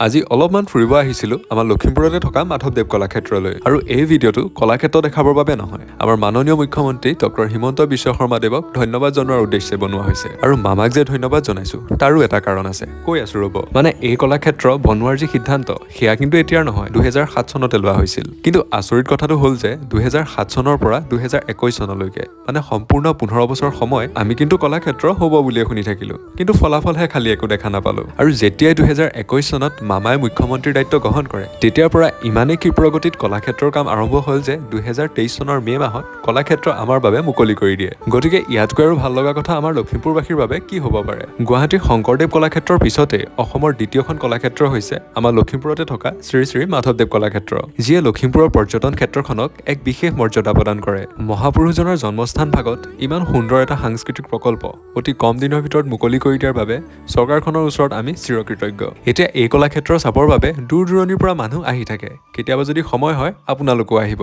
আজি অলপমান ফুৰিব আহিছিলো আমাৰ লখিমপুৰতে থকা মাধৱদেৱ কলাক্ষেত্ৰলৈ আৰু এই ভিডিঅ'টো কলাক্ষেত্ৰ দেখাবৰ বাবে নহয় আমাৰ মাননীয় মুখ্যমন্ত্ৰী ডক্টৰ হিমন্ত বিশ্ব শৰ্মা দেৱক ধন্যবাদ জনোৱাৰ উদ্দেশ্যে বনোৱা হৈছে আৰু মামাক যে ধন্যবাদ জনাইছো তাৰো এটা কাৰণ আছে কৈ আছো ৰ'ব মানে এই কলাক্ষেত্ৰ বনোৱাৰ যি সিদ্ধান্ত সেয়া কিন্তু এতিয়াৰ নহয় 2007 চনতে লোৱা হৈছিল কিন্তু আচৰিত কথাটো হ'ল যে 2007 চনৰ পৰা 2021 চনলৈকে মানে সম্পূৰ্ণ 15 বছৰ সময় আমি কিন্তু কলাক্ষেত্ৰ হ'ব বুলিয়ে শুনি থাকিলো কিন্তু ফলাফলহে খালি একো দেখা নাপালো আৰু যেতিয়াই 2021 চনত মামাই মুখ্যমন্ত্ৰীৰ দায়িত্ব গ্ৰহণ কৰে তেতিয়াৰ পৰা ইমানেই ক্ষিপ্ৰগতিত কলাক্ষেত্ৰৰ কাম আৰম্ভ হ'ল যে 2023 চনৰ মে মাহত কলাক্ষেত্ৰ আমাৰ বাবে মুকলি কৰি দিয়ে গতিকে ইয়াতকৈ আৰু ভাল লগা কথা আমাৰ লখিমপুৰবাসীৰ বাবে কি হ'ব পাৰে গুৱাহাটীৰ শংকৰদেৱ কলাক্ষেত্ৰৰ পিছতে অসমৰ দ্বিতীয়খন কলাক্ষেত্ৰ হৈছে আমাৰ লখিমপুৰতে থকা শ্ৰী শ্ৰী মাধৱদেৱ কলাক্ষেত্ৰ যিয়ে লখিমপুৰৰ পৰ্যটন ক্ষেত্ৰখনক এক বিশেষ মৰ্যাদা প্ৰদান কৰে মহাপুৰুষজনৰ জন্মস্থান ভাগত ইমান সুন্দৰ এটা সাংস্কৃতিক প্ৰকল্প অতি কম দিনৰ ভিতৰত মুকলি কৰি দিয়াৰ বাবে চৰকাৰখনৰ ওচৰত আমি চিৰকৃতজ্ঞ এতিয়া এই কলাক্ষেত্ৰ চাবৰ বাবে দূৰ দূৰণিৰ পৰা মানুহ আহি থাকে কেতিয়াবা যদি সময় হয় আপোনালোকো আহিব